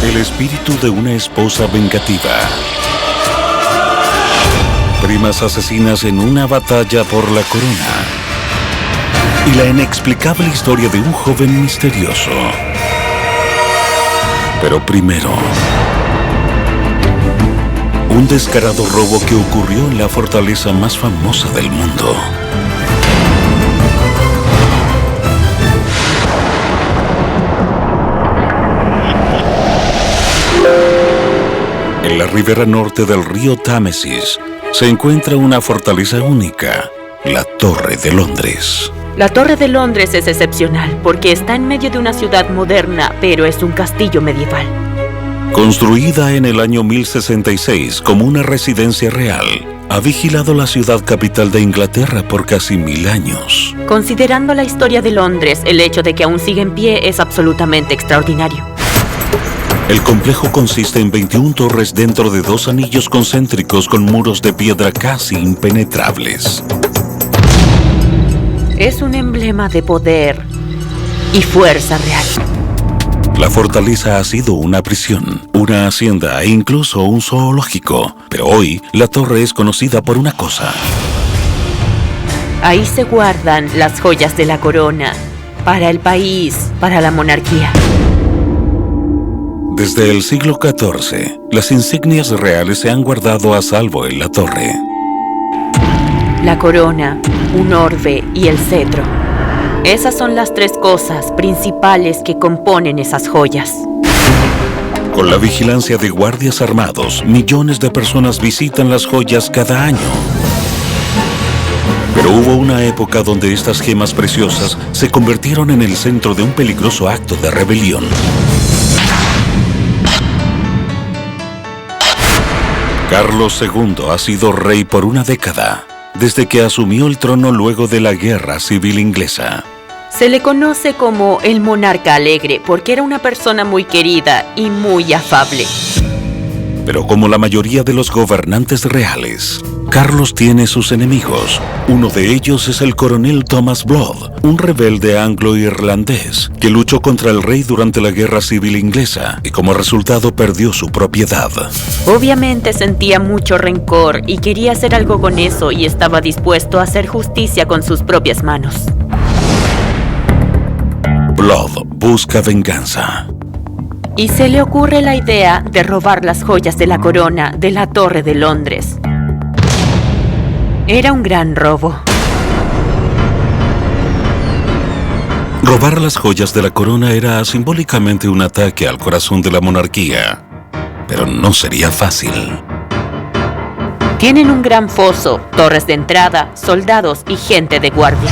El espíritu de una esposa vengativa. Primas asesinas en una batalla por la corona. Y la inexplicable historia de un joven misterioso. Pero primero, un descarado robo que ocurrió en la fortaleza más famosa del mundo. En la ribera norte del río Támesis se encuentra una fortaleza única, la Torre de Londres. La Torre de Londres es excepcional porque está en medio de una ciudad moderna, pero es un castillo medieval. Construida en el año 1066 como una residencia real, ha vigilado la ciudad capital de Inglaterra por casi 1000 años. Considerando la historia de Londres, el hecho de que aún sigue en pie es absolutamente extraordinario. El complejo consiste en 21 torres dentro de 2 anillos concéntricos con muros de piedra casi impenetrables. Es un emblema de poder y fuerza real. La fortaleza ha sido una prisión, una hacienda e incluso un zoológico. Pero hoy, la torre es conocida por una cosa. Ahí se guardan las joyas de la corona, para el país, para la monarquía. Desde el siglo XIV, las insignias reales se han guardado a salvo en la torre. La corona, un orbe y el cetro. Esas son las 3 cosas principales que componen esas joyas. Con la vigilancia de guardias armados, millones de personas visitan las joyas cada año. Pero hubo una época donde estas gemas preciosas se convirtieron en el centro de un peligroso acto de rebelión. Carlos II ha sido rey por una década, desde que asumió el trono luego de la Guerra Civil Inglesa. Se le conoce como el monarca alegre porque era una persona muy querida y muy afable. Pero como la mayoría de los gobernantes reales, Carlos tiene sus enemigos. Uno de ellos es el coronel Thomas Blood, un rebelde anglo-irlandés que luchó contra el rey durante la Guerra Civil Inglesa y como resultado perdió su propiedad. Obviamente sentía mucho rencor y quería hacer algo con eso y estaba dispuesto a hacer justicia con sus propias manos. Blood busca venganza. Y se le ocurre la idea de robar las joyas de la corona de la Torre de Londres. Era un gran robo. Robar las joyas de la corona era simbólicamente un ataque al corazón de la monarquía. Pero no sería fácil. Tienen un gran foso, torres de entrada, soldados y gente de guardia.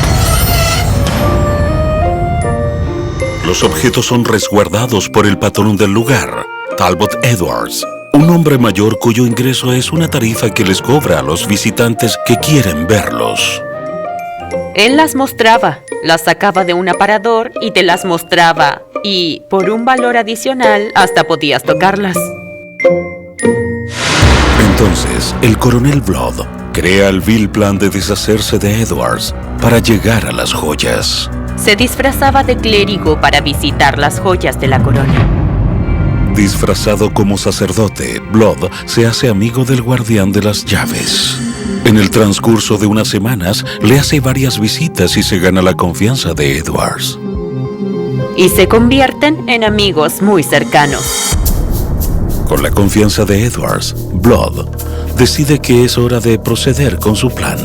Los objetos son resguardados por el patrón del lugar, Talbot Edwards, un hombre mayor cuyo ingreso es una tarifa que les cobra a los visitantes que quieren verlos. Él las mostraba, las sacaba de un aparador y te las mostraba, y por un valor adicional hasta podías tocarlas. Entonces, el coronel Blood crea el vil plan de deshacerse de Edwards para llegar a las joyas. Se disfrazaba de clérigo para visitar las joyas de la corona. Disfrazado como sacerdote, Blood se hace amigo del guardián de las llaves. En el transcurso de unas semanas, le hace varias visitas y se gana la confianza de Edwards. Y se convierten en amigos muy cercanos. Con la confianza de Edwards, Blood decide que es hora de proceder con su plan.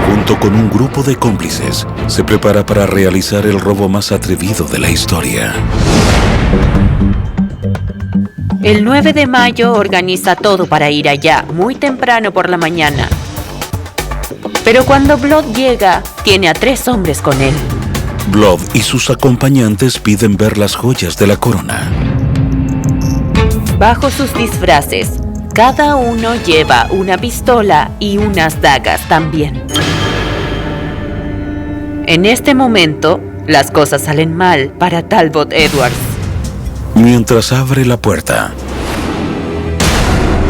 Junto con un grupo de cómplices, se prepara para realizar el robo más atrevido de la historia. El 9 de mayo organiza todo para ir allá, muy temprano por la mañana. Pero cuando Blood llega, tiene a 3 hombres con él. Blood y sus acompañantes piden ver las joyas de la corona. Bajo sus disfraces, cada uno lleva una pistola y unas dagas también. En este momento, las cosas salen mal para Talbot Edwards. Mientras abre la puerta,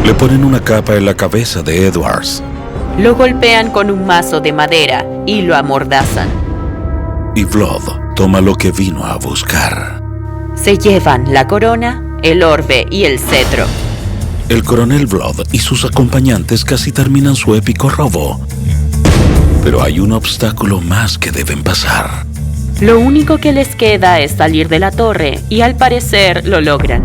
le ponen una capa en la cabeza de Edwards. Lo golpean con un mazo de madera y lo amordazan. Y Blood toma lo que vino a buscar. Se llevan la corona el orbe y el cetro. El coronel Blood y sus acompañantes casi terminan su épico robo. Pero hay un obstáculo más que deben pasar. Lo único que les queda es salir de la torre y al parecer lo logran.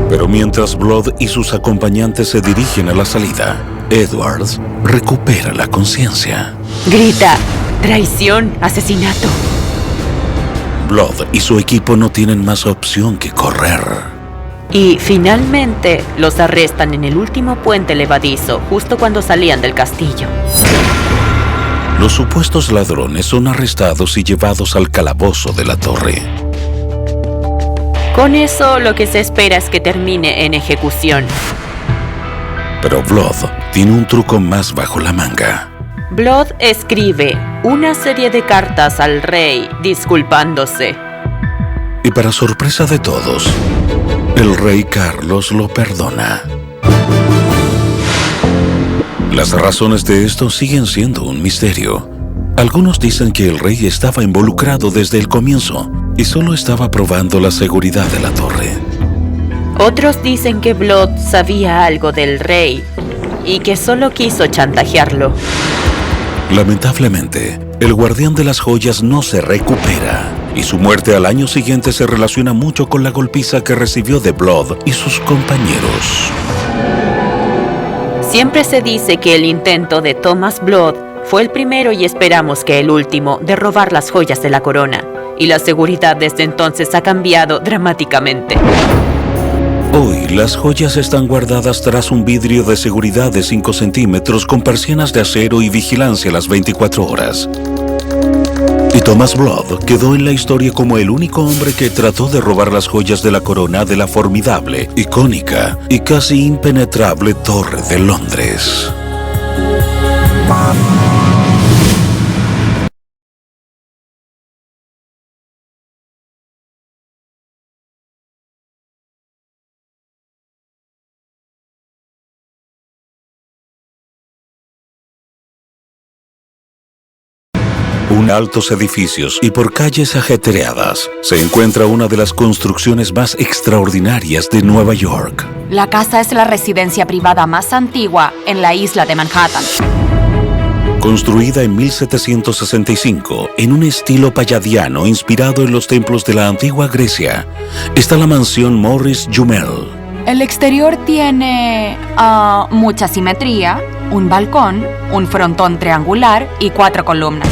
Pero mientras Blood y sus acompañantes se dirigen a la salida, Edwards recupera la conciencia. Grita: traición, asesinato. Blood y su equipo no tienen más opción que correr. Y finalmente los arrestan en el último puente levadizo, justo cuando salían del castillo. Los supuestos ladrones son arrestados y llevados al calabozo de la torre. Con eso, lo que se espera es que termine en ejecución. Pero Blood tiene un truco más bajo la manga. Blood escribe una serie de cartas al rey disculpándose. Y para sorpresa de todos, el rey Carlos lo perdona. Las razones de esto siguen siendo un misterio. Algunos dicen que el rey estaba involucrado desde el comienzo y solo estaba probando la seguridad de la torre. Otros dicen que Blood sabía algo del rey y que solo quiso chantajearlo. Lamentablemente, el guardián de las joyas no se recupera y su muerte al año siguiente se relaciona mucho con la golpiza que recibió de Blood y sus compañeros. Siempre se dice que el intento de Thomas Blood fue el primero y esperamos que el último de robar las joyas de la corona, y la seguridad desde entonces ha cambiado dramáticamente. Hoy, las joyas están guardadas tras un vidrio de seguridad de 5 centímetros con persianas de acero y vigilancia las 24 horas. Y Thomas Blood quedó en la historia como el único hombre que trató de robar las joyas de la corona de la formidable, icónica y casi impenetrable Torre de Londres. En altos edificios y por calles ajetreadas se encuentra una de las construcciones más extraordinarias de Nueva York. La casa es la residencia privada más antigua en la isla de Manhattan. Construida en 1765 en un estilo palladiano inspirado en los templos de la antigua Grecia, está la mansión Morris Jumel. El exterior tiene mucha simetría, un balcón, un frontón triangular y 4 columnas.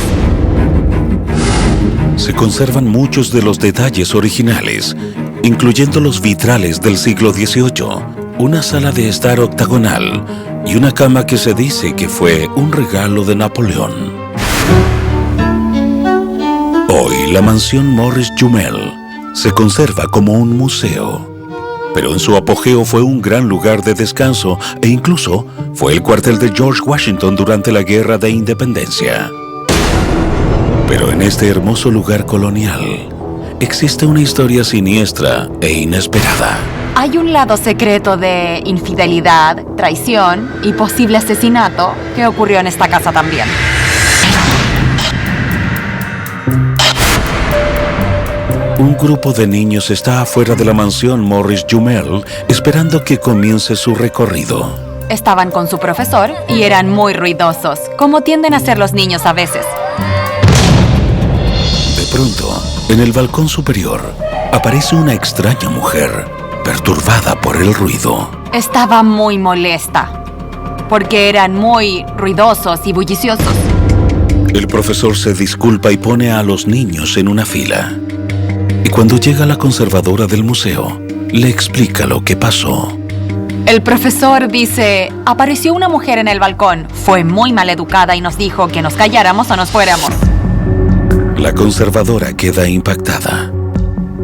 Se conservan muchos de los detalles originales, incluyendo los vitrales del siglo XVIII, una sala de estar octagonal y una cama que se dice que fue un regalo de Napoleón. Hoy, la mansión Morris Jumel se conserva como un museo, pero en su apogeo fue un gran lugar de descanso e incluso fue el cuartel de George Washington durante la Guerra de Independencia. Pero en este hermoso lugar colonial existe una historia siniestra e inesperada. Hay un lado secreto de infidelidad, traición y posible asesinato que ocurrió en esta casa también. Un grupo de niños está afuera de la mansión Morris Jumel esperando que comience su recorrido. Estaban con su profesor y eran muy ruidosos, como tienden a ser los niños a veces. De pronto, en el balcón superior, aparece una extraña mujer, perturbada por el ruido. Estaba muy molesta, porque eran muy ruidosos y bulliciosos. El profesor se disculpa y pone a los niños en una fila. Y cuando llega la conservadora del museo, le explica lo que pasó. El profesor dice, apareció una mujer en el balcón, fue muy maleducada y nos dijo que nos calláramos o nos fuéramos. La conservadora queda impactada.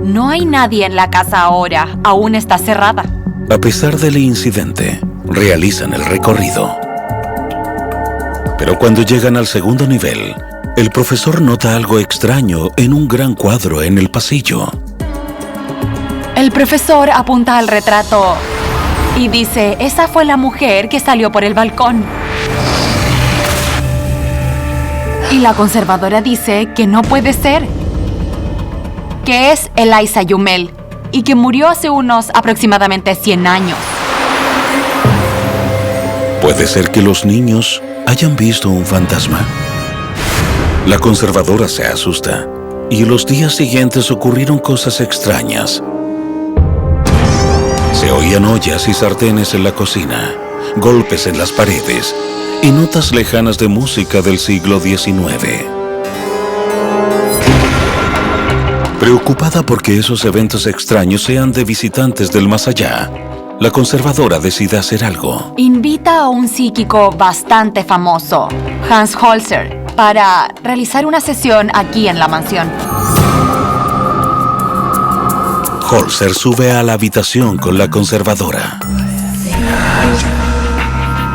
No hay nadie en la casa ahora, aún está cerrada. A pesar del incidente, realizan el recorrido. Pero cuando llegan al segundo nivel, el profesor nota algo extraño en un gran cuadro en el pasillo. El profesor apunta al retrato y dice, esa fue la mujer que salió por el balcón. Y la conservadora dice que no puede ser, que es Eliza Jumel y que murió hace unos aproximadamente 100 años. ¿Puede ser que los niños hayan visto un fantasma? La conservadora se asusta y en los días siguientes ocurrieron cosas extrañas. Se oían ollas y sartenes en la cocina, golpes en las paredes y notas lejanas de música del siglo XIX. Preocupada porque esos eventos extraños sean de visitantes del más allá, la conservadora decide hacer algo. Invita a un psíquico bastante famoso, Hans Holzer, para realizar una sesión aquí en la mansión. Holzer sube a la habitación con la conservadora.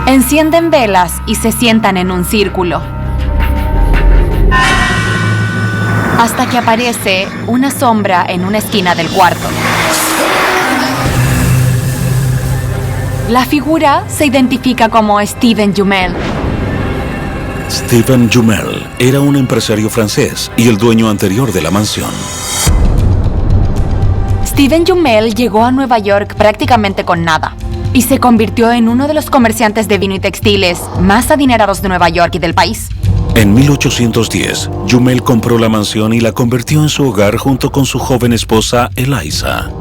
Encienden velas y se sientan en un círculo. Hasta que aparece una sombra en una esquina del cuarto. La figura se identifica como Steven Jumel. Steven Jumel era un empresario francés y el dueño anterior de la mansión. Steven Jumel llegó a Nueva York prácticamente con nada y se convirtió en uno de los comerciantes de vino y textiles más adinerados de Nueva York y del país. En 1810, Jumel compró la mansión y la convirtió en su hogar junto con su joven esposa Eliza.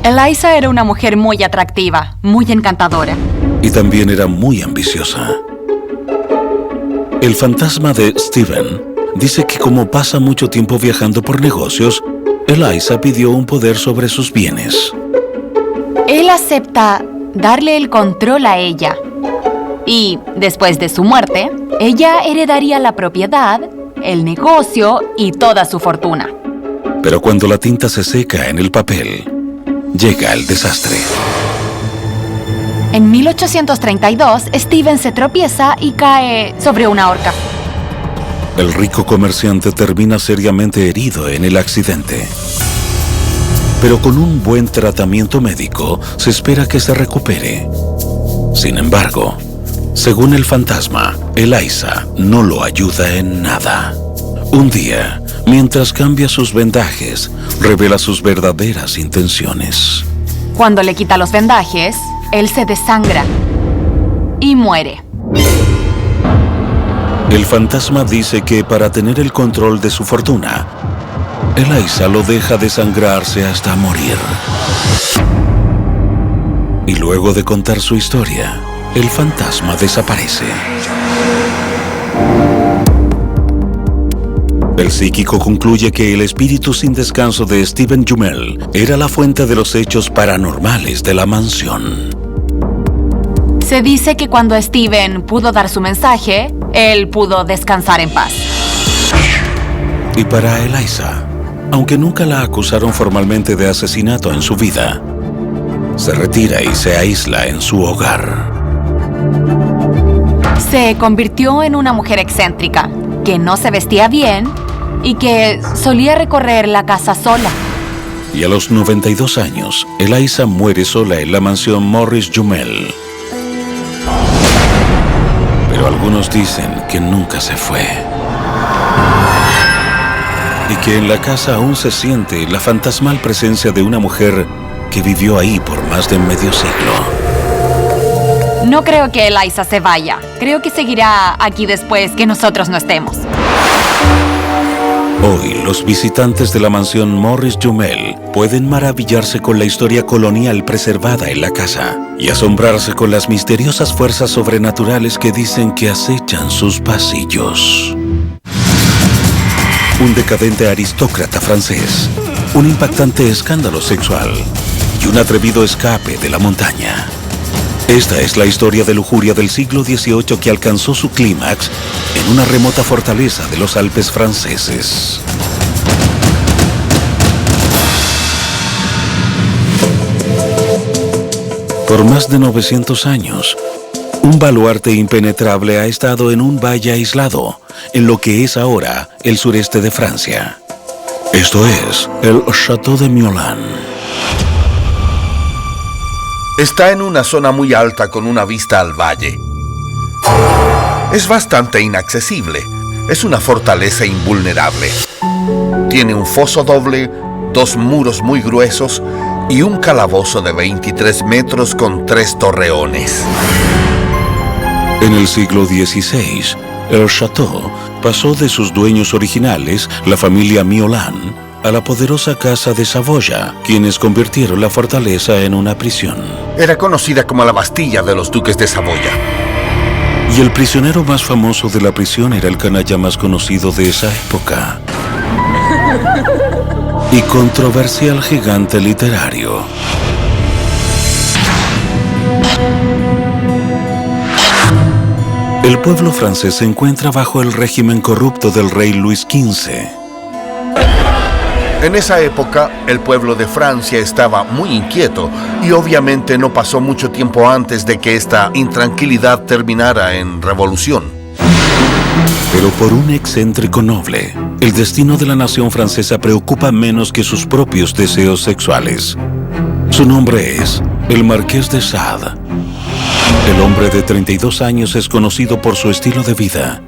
Eliza era una mujer muy atractiva, muy encantadora. Y también era muy ambiciosa. El fantasma de Steven dice que como pasa mucho tiempo viajando por negocios, Eliza pidió un poder sobre sus bienes. Él acepta darle el control a ella. Y, después de su muerte, ella heredaría la propiedad, el negocio y toda su fortuna. Pero cuando la tinta se seca en el papel, llega el desastre. En 1832, Steven se tropieza y cae sobre una horca. El rico comerciante termina seriamente herido en el accidente. Pero con un buen tratamiento médico, se espera que se recupere. Sin embargo, según el fantasma, Eliza no lo ayuda en nada. Un día, mientras cambia sus vendajes, revela sus verdaderas intenciones. Cuando le quita los vendajes, él se desangra y muere. El fantasma dice que para tener el control de su fortuna, Eliza lo deja desangrarse hasta morir. Y luego de contar su historia, el fantasma desaparece. El psíquico concluye que el espíritu sin descanso de Steven Jumel era la fuente de los hechos paranormales de la mansión. Se dice que cuando Steven pudo dar su mensaje, él pudo descansar en paz. Y para Eliza, aunque nunca la acusaron formalmente de asesinato en su vida, se retira y se aísla en su hogar. Se convirtió en una mujer excéntrica, que no se vestía bien y que solía recorrer la casa sola. Y a los 92 años, Eliza muere sola en la mansión Morris Jumel. Pero algunos dicen que nunca se fue. Y que en la casa aún se siente la fantasmal presencia de una mujer que vivió ahí por más de medio siglo. No creo que Eliza se vaya. Creo que seguirá aquí después que nosotros no estemos. Hoy, los visitantes de la mansión Morris Jumel pueden maravillarse con la historia colonial preservada en la casa y asombrarse con las misteriosas fuerzas sobrenaturales que dicen que acechan sus pasillos. Un decadente aristócrata francés, un impactante escándalo sexual y un atrevido escape de la montaña. Esta es la historia de lujuria del siglo XVIII que alcanzó su clímax en una remota fortaleza de los Alpes franceses. Por más de 900 años, un baluarte impenetrable ha estado en un valle aislado, en lo que es ahora el sureste de Francia. Esto es el Château de Miolan. Está en una zona muy alta con una vista al valle. Es bastante inaccesible. Es una fortaleza invulnerable. Tiene un foso doble, 2 muros muy gruesos y un calabozo de 23 metros con 3 torreones. En el siglo XVI, el château pasó de sus dueños originales, la familia Miolan, a la poderosa casa de Saboya, quienes convirtieron la fortaleza en una prisión. Era conocida como la Bastilla de los duques de Saboya. Y el prisionero más famoso de la prisión era el canalla más conocido de esa época. Y controversial gigante literario. El pueblo francés se encuentra bajo el régimen corrupto del rey Luis XV. En esa época, el pueblo de Francia estaba muy inquieto y obviamente no pasó mucho tiempo antes de que esta intranquilidad terminara en revolución. Pero por un excéntrico noble, el destino de la nación francesa preocupa menos que sus propios deseos sexuales. Su nombre es el Marqués de Sade. El hombre de 32 años es conocido por su estilo de vida,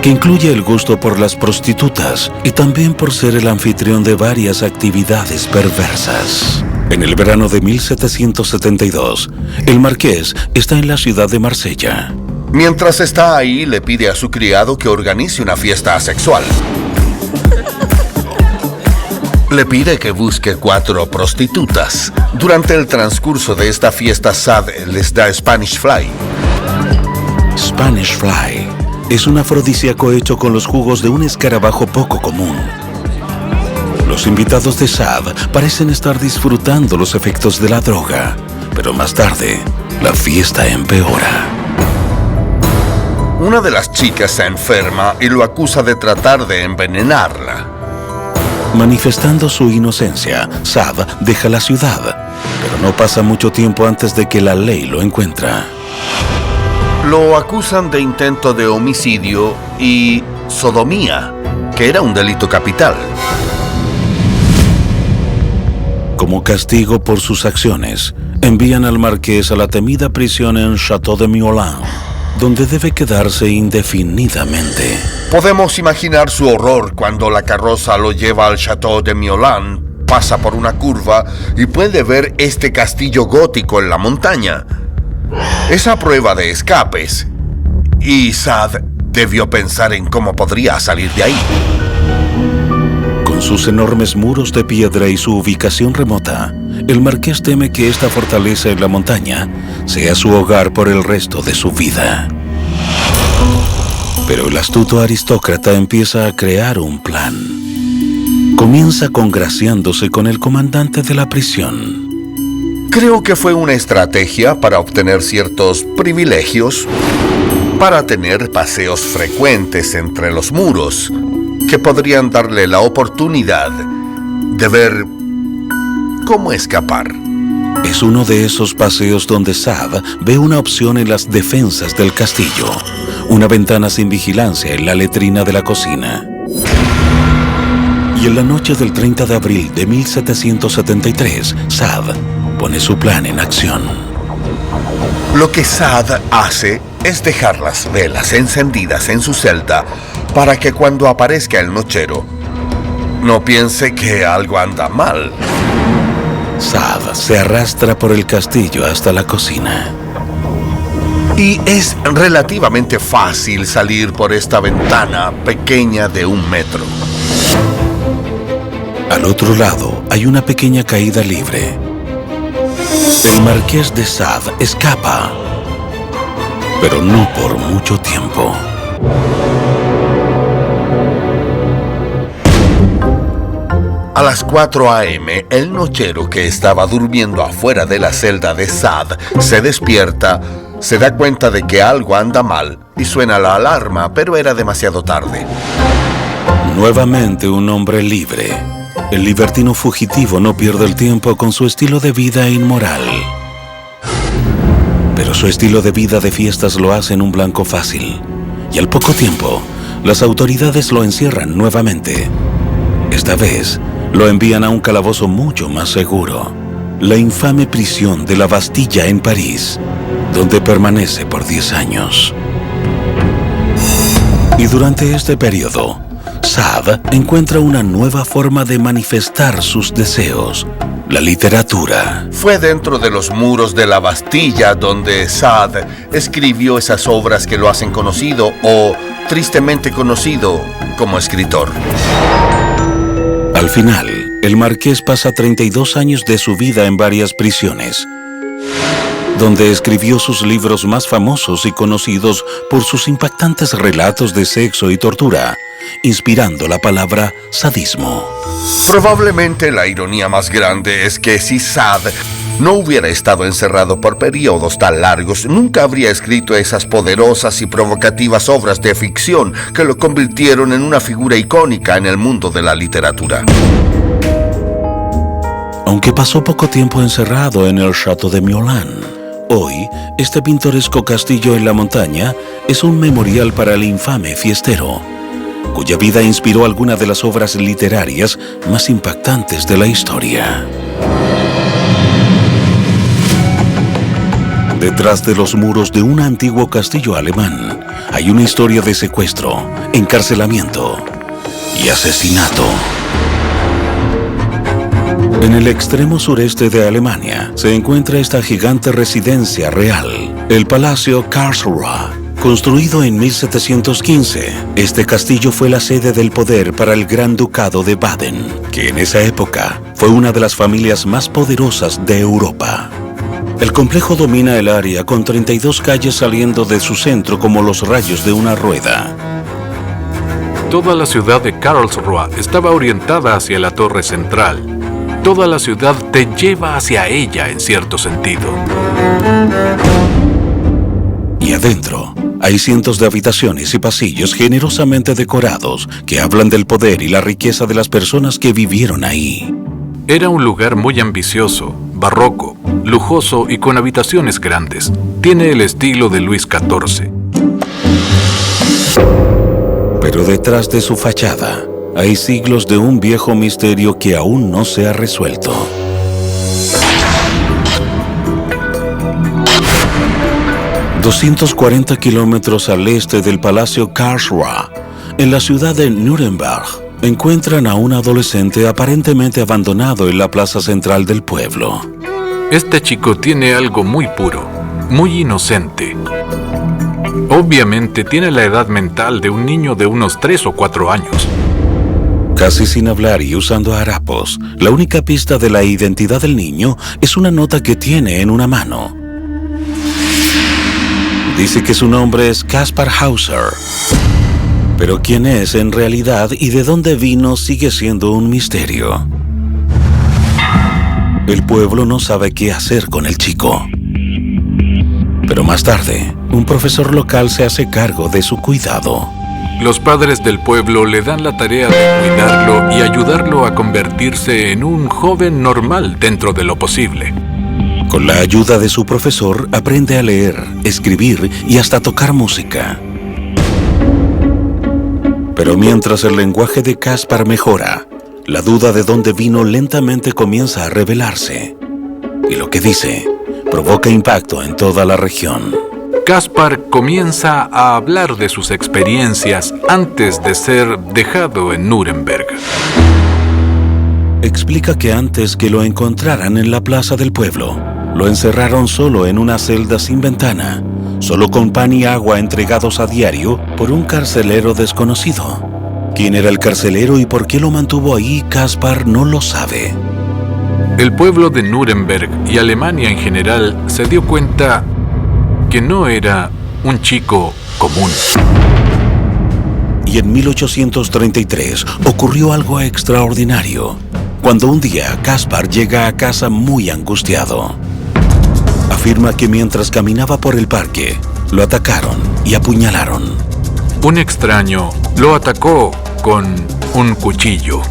que incluye el gusto por las prostitutas y también por ser el anfitrión de varias actividades perversas. En el verano de 1772, el marqués está en la ciudad de Marsella. Mientras está ahí, le pide a su criado que organice una fiesta sexual. Le pide que busque 4 prostitutas. Durante el transcurso de esta fiesta, Sade les da Spanish Fly. Spanish Fly es un afrodisíaco hecho con los jugos de un escarabajo poco común. Los invitados de Sade parecen estar disfrutando los efectos de la droga, pero más tarde, la fiesta empeora. Una de las chicas se enferma y lo acusa de tratar de envenenarla. Manifestando su inocencia, Sade deja la ciudad, pero no pasa mucho tiempo antes de que la ley lo encuentra. Lo acusan de intento de homicidio y sodomía, que era un delito capital. Como castigo por sus acciones, envían al marqués a la temida prisión en Château de Miolan, donde debe quedarse indefinidamente. Podemos imaginar su horror cuando la carroza lo lleva al Château de Miolan, pasa por una curva y puede ver este castillo gótico en la montaña. Esa prueba de escapes. Y Sade debió pensar en cómo podría salir de ahí. Con sus enormes muros de piedra y su ubicación remota, el marqués teme que esta fortaleza en la montaña sea su hogar por el resto de su vida. Pero el astuto aristócrata empieza a crear un plan. Comienza congraciándose con el comandante de la prisión. Creo que fue una estrategia para obtener ciertos privilegios, para tener paseos frecuentes entre los muros, que podrían darle la oportunidad de ver cómo escapar. Es uno de esos paseos donde Sade ve una opción en las defensas del castillo, una ventana sin vigilancia en la letrina de la cocina. Y en la noche del 30 de abril de 1773, Sade pone su plan en acción. Lo que Sade hace es dejar las velas encendidas en su celda para que cuando aparezca el nochero no piense que algo anda mal. Sade se arrastra por el castillo hasta la cocina. Y es relativamente fácil salir por esta ventana pequeña de 1 metro. Al otro lado hay una pequeña caída libre. El marqués de Sade escapa, pero no por mucho tiempo. A las 4 a.m., el nochero que estaba durmiendo afuera de la celda de Sade se despierta, se da cuenta de que algo anda mal y suena la alarma, pero era demasiado tarde. Nuevamente un hombre libre. El libertino fugitivo no pierde el tiempo con su estilo de vida inmoral. Pero su estilo de vida de fiestas lo hace en un blanco fácil. Y al poco tiempo, las autoridades lo encierran nuevamente. Esta vez, lo envían a un calabozo mucho más seguro, la infame prisión de la Bastilla en París, donde permanece por 10 años. Y durante este periodo, Saad encuentra una nueva forma de manifestar sus deseos: la literatura. Fue dentro de los muros de la Bastilla donde Saad escribió esas obras que lo hacen conocido o tristemente conocido como escritor. Al final, el marqués pasa 32 años de su vida en varias prisiones, donde escribió sus libros más famosos y conocidos por sus impactantes relatos de sexo y tortura, inspirando la palabra sadismo. Probablemente la ironía más grande es que si Saad no hubiera estado encerrado por periodos tan largos, nunca habría escrito esas poderosas y provocativas obras de ficción que lo convirtieron en una figura icónica en el mundo de la literatura. Aunque pasó poco tiempo encerrado en el Château de Miolan, hoy este pintoresco castillo en la montaña es un memorial para el infame fiestero, cuya vida inspiró algunas de las obras literarias más impactantes de la historia. Detrás de los muros de un antiguo castillo alemán hay una historia de secuestro, encarcelamiento y asesinato. En el extremo sureste de Alemania se encuentra esta gigante residencia real, el Palacio Karlsruhe. Construido en 1715, este castillo fue la sede del poder para el Gran Ducado de Baden, que en esa época fue una de las familias más poderosas de Europa. El complejo domina el área con 32 calles saliendo de su centro como los rayos de una rueda. Toda la ciudad de Karlsruhe estaba orientada hacia la torre central. Toda la ciudad te lleva hacia ella en cierto sentido. Y adentro hay cientos de habitaciones y pasillos generosamente decorados que hablan del poder y la riqueza de las personas que vivieron ahí. Era un lugar muy ambicioso, barroco, lujoso y con habitaciones grandes. Tiene el estilo de Luis XIV. Pero detrás de su fachada hay siglos de un viejo misterio que aún no se ha resuelto. ...240 kilómetros al este del Palacio Karlsruhe, en la ciudad de Nuremberg, encuentran a un adolescente aparentemente abandonado en la plaza central del pueblo. Este chico tiene algo muy puro, muy inocente. Obviamente tiene la edad mental de un niño de unos 3 o 4 años. Casi sin hablar y usando harapos, la única pista de la identidad del niño es una nota que tiene en una mano. Dice que su nombre es Kaspar Hauser. Pero quién es en realidad y de dónde vino sigue siendo un misterio. El pueblo no sabe qué hacer con el chico. Pero más tarde, un profesor local se hace cargo de su cuidado. Los padres del pueblo le dan la tarea de cuidarlo y ayudarlo a convertirse en un joven normal dentro de lo posible. Con la ayuda de su profesor, aprende a leer, escribir y hasta tocar música. Pero mientras el lenguaje de Kaspar mejora, la duda de dónde vino lentamente comienza a revelarse. Y lo que dice provoca impacto en toda la región. Kaspar comienza a hablar de sus experiencias antes de ser dejado en Nuremberg. Explica que antes que lo encontraran en la plaza del pueblo, lo encerraron solo en una celda sin ventana, solo con pan y agua entregados a diario por un carcelero desconocido. ¿Quién era el carcelero y por qué lo mantuvo ahí? Kaspar no lo sabe. El pueblo de Nuremberg y Alemania en general se dio cuenta que no era un chico común. Y en 1833 ocurrió algo extraordinario, cuando un día Kaspar llega a casa muy angustiado. Afirma que mientras caminaba por el parque, lo atacaron y apuñalaron. Un extraño lo atacó con un cuchillo.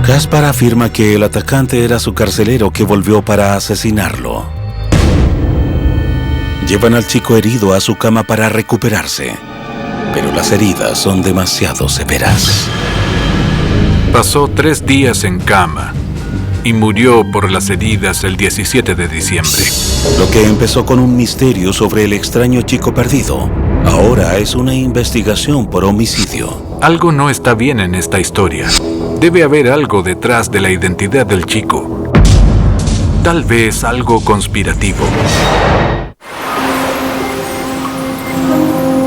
Kaspar afirma que el atacante era su carcelero que volvió para asesinarlo. Llevan al chico herido a su cama para recuperarse, pero las heridas son demasiado severas. Pasó 3 días en cama y murió por las heridas el 17 de diciembre. Lo que empezó con un misterio sobre el extraño chico perdido, Ahora es una investigación por homicidio. Algo no está bien en esta historia. Debe haber algo detrás de la identidad del chico. Tal vez algo conspirativo.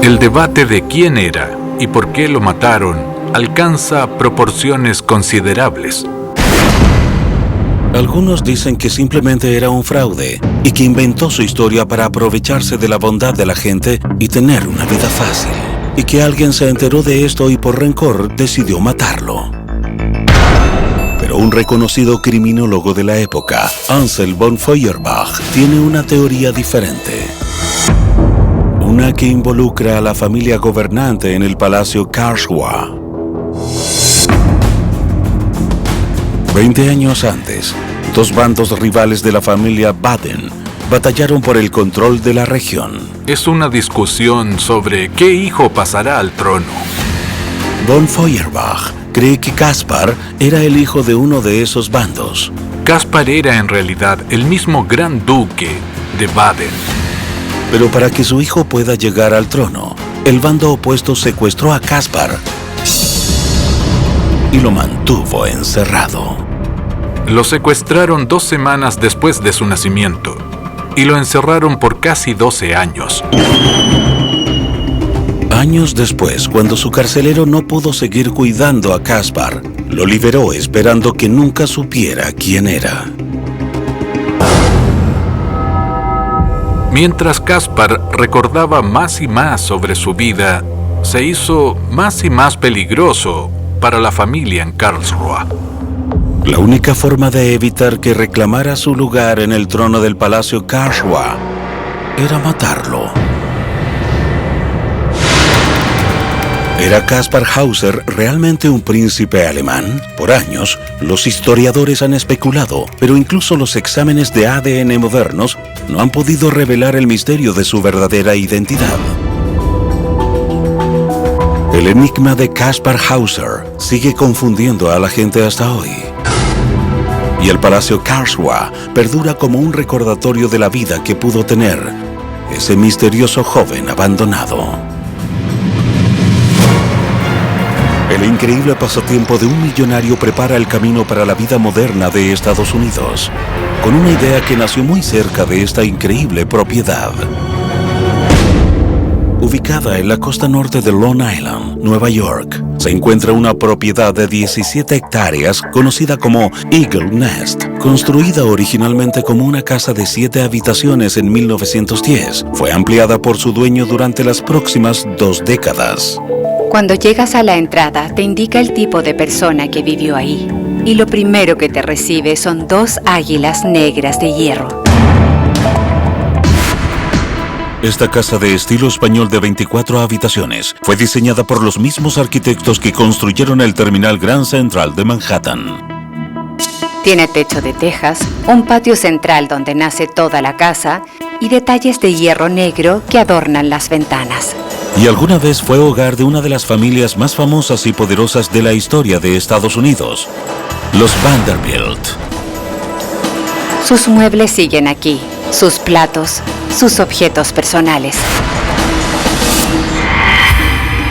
El debate de quién era y por qué lo mataron alcanza proporciones considerables. Algunos dicen que simplemente era un fraude y que inventó su historia para aprovecharse de la bondad de la gente y tener una vida fácil. Y que alguien se enteró de esto y por rencor decidió matarlo. Pero un reconocido criminólogo de la época, Ansel von Feuerbach, tiene una teoría diferente. Una que involucra a la familia gobernante en el Palacio Karlsruhe. 20 años antes, dos bandos rivales de la familia Baden batallaron por el control de la región. Es una discusión sobre qué hijo pasará al trono. Von Feuerbach cree que Caspar era el hijo de uno de esos bandos. Caspar era en realidad el mismo gran duque de Baden. Pero para que su hijo pueda llegar al trono, el bando opuesto secuestró a Caspar y lo mantuvo encerrado. Lo secuestraron 2 semanas después de su nacimiento y lo encerraron por casi 12 años. Años después, cuando su carcelero no pudo seguir cuidando a Caspar, lo liberó esperando que nunca supiera quién era. Mientras Caspar recordaba más y más sobre su vida, se hizo más y más peligroso para la familia en Karlsruhe. La única forma de evitar que reclamara su lugar en el trono del Palacio Karlsruhe era matarlo. ¿Era Caspar Hauser realmente un príncipe alemán? Por años, los historiadores han especulado, pero incluso los exámenes de ADN modernos no han podido revelar el misterio de su verdadera identidad. El enigma de Caspar Hauser sigue confundiendo a la gente hasta hoy. Y el Palacio Karlsruhe perdura como un recordatorio de la vida que pudo tener ese misterioso joven abandonado. El increíble pasatiempo de un millonario prepara el camino para la vida moderna de Estados Unidos, con una idea que nació muy cerca de esta increíble propiedad. Ubicada en la costa norte de Long Island, Nueva York, se encuentra una propiedad de 17 hectáreas conocida como Eagle Nest. Construida originalmente como una casa de 7 habitaciones en 1910, fue ampliada por su dueño durante las próximas 2 décadas. Cuando llegas a la entrada, te indica el tipo de persona que vivió ahí. Y lo primero que te recibe son 2 águilas negras de hierro. Esta casa de estilo español de 24 habitaciones fue diseñada por los mismos arquitectos que construyeron el terminal Grand Central de Manhattan. Tiene techo de tejas, un patio central donde nace toda la casa y detalles de hierro negro que adornan las ventanas. Y alguna vez fue hogar de una de las familias más famosas y poderosas de la historia de Estados Unidos, los Vanderbilt. Sus muebles siguen aquí, sus platos, sus objetos personales.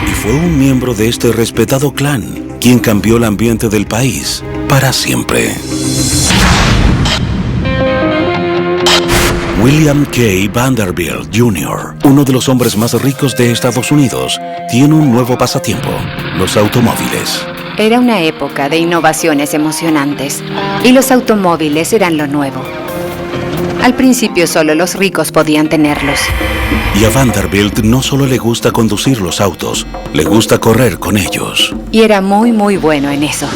Y fue un miembro de este respetado clan quien cambió el ambiente del país para siempre. William K. Vanderbilt Jr., uno de los hombres más ricos de Estados Unidos, tiene un nuevo pasatiempo: los automóviles. Era una época de innovaciones emocionantes y los automóviles eran lo nuevo. Al principio solo los ricos podían tenerlos. Y a Vanderbilt no solo le gusta conducir los autos, le gusta correr con ellos. Y era muy bueno en eso.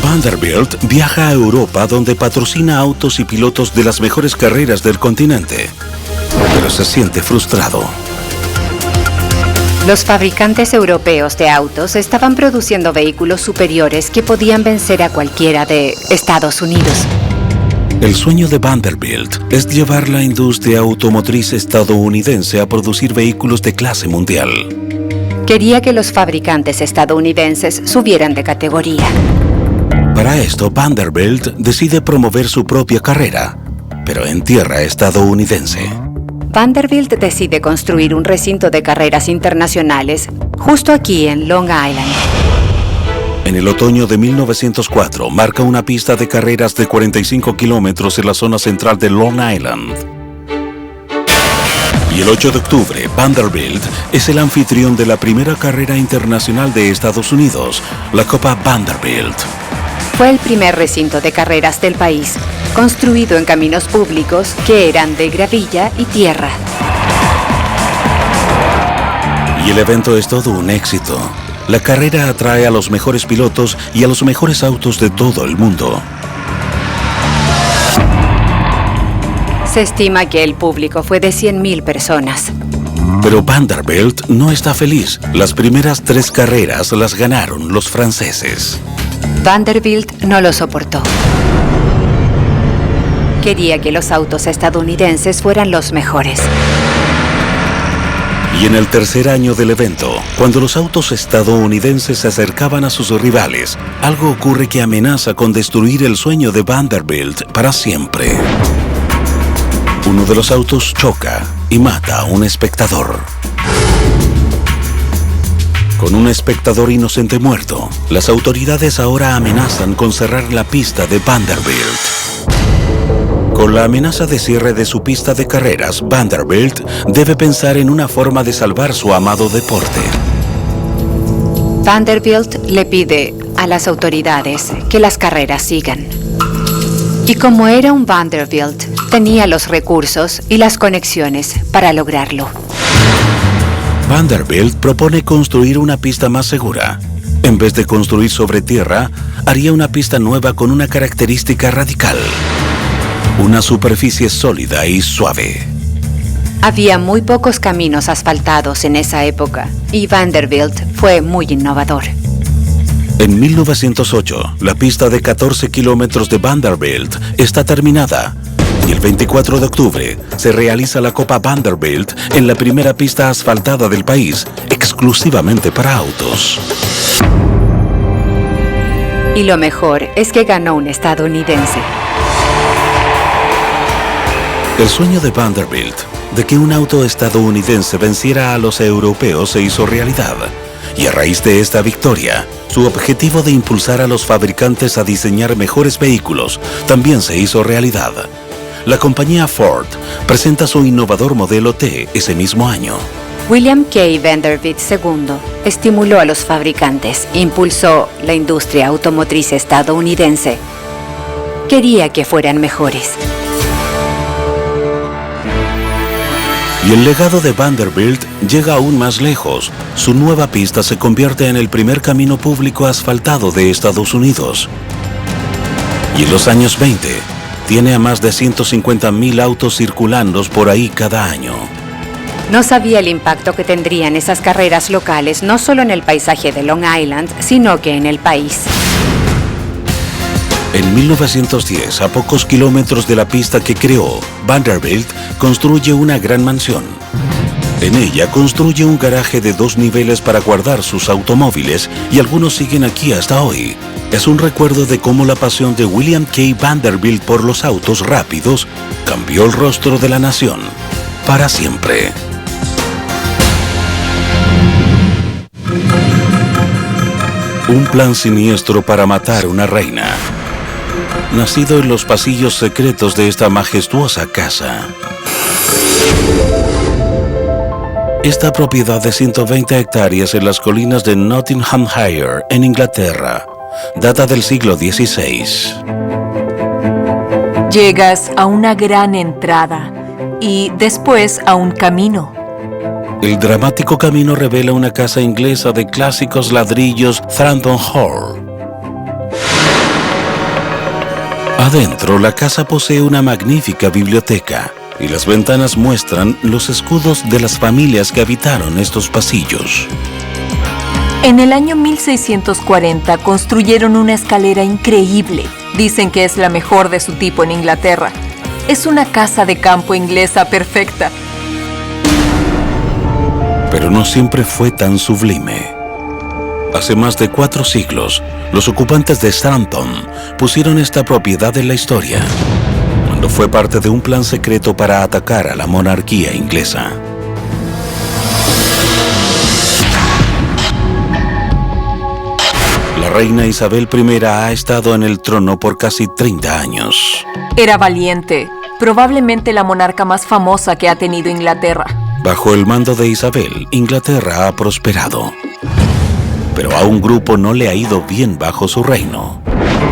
Vanderbilt viaja a Europa, donde patrocina autos y pilotos de las mejores carreras del continente, pero se siente frustrado. Los fabricantes europeos de autos estaban produciendo vehículos superiores que podían vencer a cualquiera de Estados Unidos. El sueño de Vanderbilt es llevar la industria automotriz estadounidense a producir vehículos de clase mundial. Quería que los fabricantes estadounidenses subieran de categoría. Para esto, Vanderbilt decide promover su propia carrera, pero en tierra estadounidense. Vanderbilt decide construir un recinto de carreras internacionales justo aquí en Long Island. En el otoño de 1904, marca una pista de carreras de 45 kilómetros en la zona central de Long Island. Y el 8 de octubre, Vanderbilt es el anfitrión de la primera carrera internacional de Estados Unidos, la Copa Vanderbilt. Fue el primer recinto de carreras del país, construido en caminos públicos que eran de gravilla y tierra. Y el evento es todo un éxito. La carrera atrae a los mejores pilotos y a los mejores autos de todo el mundo. Se estima que el público fue de 100.000 personas. Pero Vanderbilt no está feliz. Las primeras 3 carreras las ganaron los franceses. Vanderbilt no lo soportó. Quería que los autos estadounidenses fueran los mejores. Y en el tercer año del evento, cuando los autos estadounidenses se acercaban a sus rivales, algo ocurre que amenaza con destruir el sueño de Vanderbilt para siempre. Uno de los autos choca y mata a un espectador. Con un espectador inocente muerto, las autoridades ahora amenazan con cerrar la pista de Vanderbilt. Con la amenaza de cierre de su pista de carreras, Vanderbilt debe pensar en una forma de salvar su amado deporte. Vanderbilt le pide a las autoridades que las carreras sigan. Y como era un Vanderbilt, tenía los recursos y las conexiones para lograrlo. Vanderbilt propone construir una pista más segura. En vez de construir sobre tierra, haría una pista nueva con una característica radical. Una superficie sólida y suave. Había muy pocos caminos asfaltados en esa época y Vanderbilt fue muy innovador. En 1908, la pista de 14 kilómetros de Vanderbilt está terminada y el 24 de octubre se realiza la Copa Vanderbilt en la primera pista asfaltada del país, exclusivamente para autos. Y lo mejor es que ganó un estadounidense. El sueño de Vanderbilt de que un auto estadounidense venciera a los europeos se hizo realidad. Y a raíz de esta victoria, su objetivo de impulsar a los fabricantes a diseñar mejores vehículos también se hizo realidad. La compañía Ford presenta su innovador modelo T ese mismo año. William K. Vanderbilt II estimuló a los fabricantes, impulsó la industria automotriz estadounidense. Quería que fueran mejores. Y el legado de Vanderbilt llega aún más lejos. Su nueva pista se convierte en el primer camino público asfaltado de Estados Unidos. Y en los años 20, tiene a más de 150,000 autos circulando por ahí cada año. No sabía el impacto que tendrían esas carreras locales, no solo en el paisaje de Long Island, sino que en el país. En 1910, a pocos kilómetros de la pista que creó, Vanderbilt construye una gran mansión. En ella construye un garaje de 2 niveles para guardar sus automóviles y algunos siguen aquí hasta hoy. Es un recuerdo de cómo la pasión de William K. Vanderbilt por los autos rápidos cambió el rostro de la nación para siempre. Un plan siniestro para matar una reina. Nacido en los pasillos secretos de esta majestuosa casa. Esta propiedad de 120 hectáreas en las colinas de Nottinghamshire, en Inglaterra, data del siglo XVI. Llegas a una gran entrada y después a un camino. El dramático camino revela una casa inglesa de clásicos ladrillos Thranton Hall. Adentro, la casa posee una magnífica biblioteca y las ventanas muestran los escudos de las familias que habitaron estos pasillos. En el año 1640 construyeron una escalera increíble. Dicen que es la mejor de su tipo en Inglaterra. Es una casa de campo inglesa perfecta. Pero no siempre fue tan sublime. Hace más de 4 siglos, los ocupantes de Thranton pusieron esta propiedad en la historia. cuando fue parte de un plan secreto para atacar a la monarquía inglesa. La reina Isabel I ha estado en el trono por casi 30 años. Era valiente, probablemente la monarca más famosa que ha tenido Inglaterra. Bajo el mando de Isabel, Inglaterra ha prosperado. Pero a un grupo no le ha ido bien bajo su reino: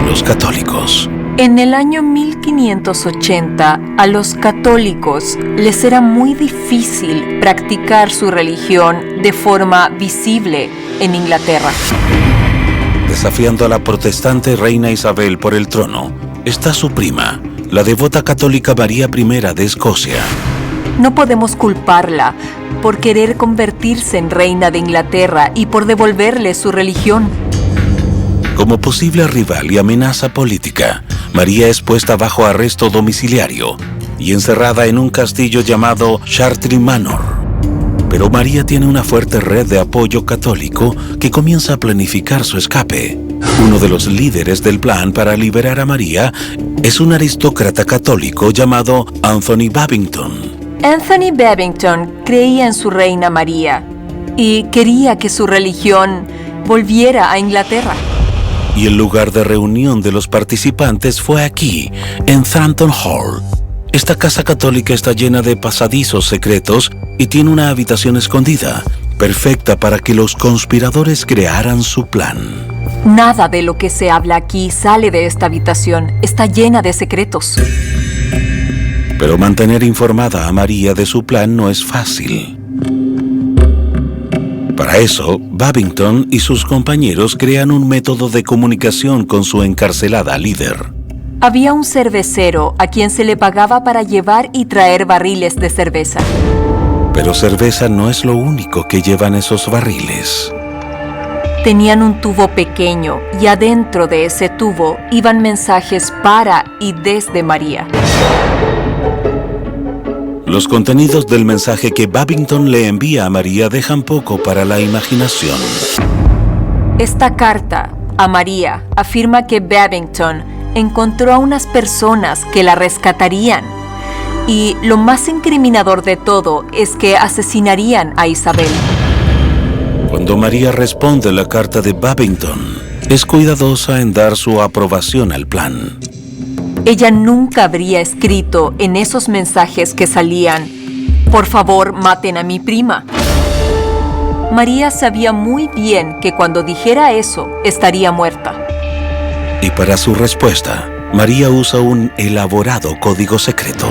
los católicos. En el año 1580, a los católicos les era muy difícil practicar su religión de forma visible en Inglaterra. Desafiando a la protestante reina Isabel por el trono está su prima, la devota católica María I de Escocia. No podemos culparla por querer convertirse en reina de Inglaterra y por devolverle su religión. Como posible rival y amenaza política, María es puesta bajo arresto domiciliario y encerrada en un castillo llamado Chartres Manor. Pero María tiene una fuerte red de apoyo católico que comienza a planificar su escape. Uno de los líderes del plan para liberar a María es un aristócrata católico llamado Anthony Babington. Anthony Babington creía en su reina María y quería que su religión volviera a Inglaterra. Y el lugar de reunión de los participantes fue aquí, en Thranton Hall. Esta casa católica está llena de pasadizos secretos y tiene una habitación escondida, perfecta para que los conspiradores crearan su plan. Nada de lo que se habla aquí sale de esta habitación. Está llena de secretos. Pero mantener informada a María de su plan no es fácil. Para eso, Babington y sus compañeros crean un método de comunicación con su encarcelada líder. Había un cervecero a quien se le pagaba para llevar y traer barriles de cerveza. Pero cerveza no es lo único que llevan esos barriles. Tenían un tubo pequeño y adentro de ese tubo iban mensajes para y desde María. Los contenidos del mensaje que Babington le envía a María dejan poco para la imaginación. Esta carta a María afirma que Babington encontró a unas personas que la rescatarían. Y lo más incriminador de todo es que asesinarían a Isabel. Cuando María responde la carta de Babington, es cuidadosa en dar su aprobación al plan. Ella nunca habría escrito en esos mensajes que salían: "Por favor, maten a mi prima". María sabía muy bien que cuando dijera eso, estaría muerta. Y para su respuesta, María usa un elaborado código secreto.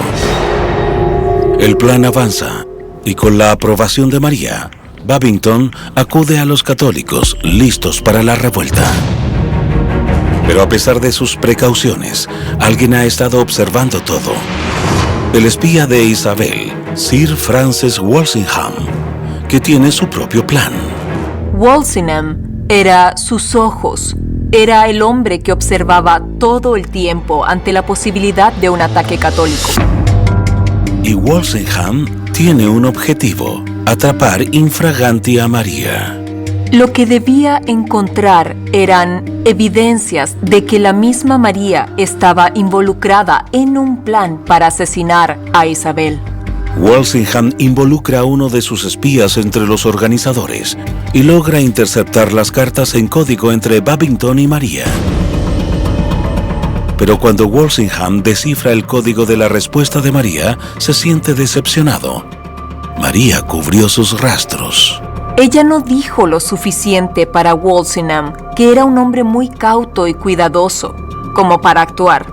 El plan avanza, y con la aprobación de María, Babington acude a los católicos listos para la revuelta. Pero a pesar de sus precauciones, alguien ha estado observando todo. El espía de Isabel, Sir Francis Walsingham, que tiene su propio plan. Walsingham era sus ojos. Era el hombre que observaba todo el tiempo ante la posibilidad de un ataque católico. Y Walsingham tiene un objetivo: atrapar infraganti a María. Lo que debía encontrar eran evidencias de que la misma María estaba involucrada en un plan para asesinar a Isabel. Walsingham involucra a uno de sus espías entre los organizadores y logra interceptar las cartas en código entre Babington y María. Pero cuando Walsingham descifra el código de la respuesta de María, se siente decepcionado. María cubrió sus rastros. Ella no dijo lo suficiente para Walsingham, que era un hombre muy cauto y cuidadoso, como para actuar.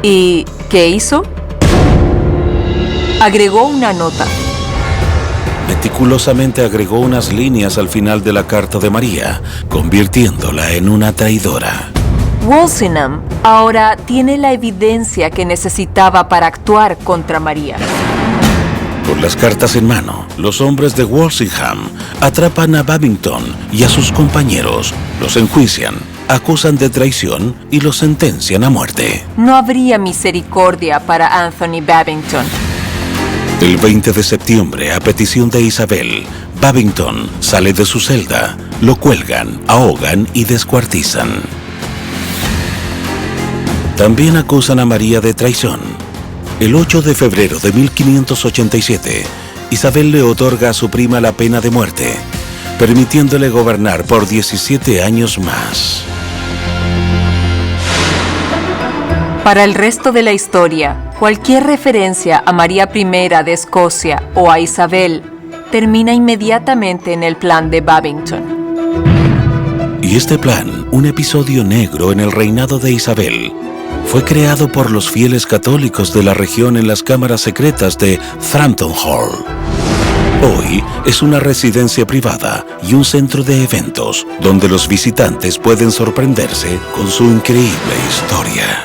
¿Y qué hizo? Agregó una nota. Meticulosamente agregó unas líneas al final de la carta de María, convirtiéndola en una traidora. Walsingham ahora tiene la evidencia que necesitaba para actuar contra María. Con las cartas en mano, los hombres de Walsingham atrapan a Babington y a sus compañeros, los enjuician, acusan de traición y los sentencian a muerte. No habría misericordia para Anthony Babington. El 20 de septiembre, a petición de Isabel, Babington sale de su celda, lo cuelgan, ahogan y descuartizan. También acusan a María de traición El 8 de febrero de 1587, Isabel le otorga a su prima la pena de muerte, permitiéndole gobernar por 17 años más. Para el resto de la historia, cualquier referencia a María I de Escocia o a Isabel termina inmediatamente en el plan de Babington. Y este plan, un episodio negro en el reinado de Isabel, fue creado por los fieles católicos de la región en las cámaras secretas de Frampton Hall. Hoy es una residencia privada y un centro de eventos donde los visitantes pueden sorprenderse con su increíble historia.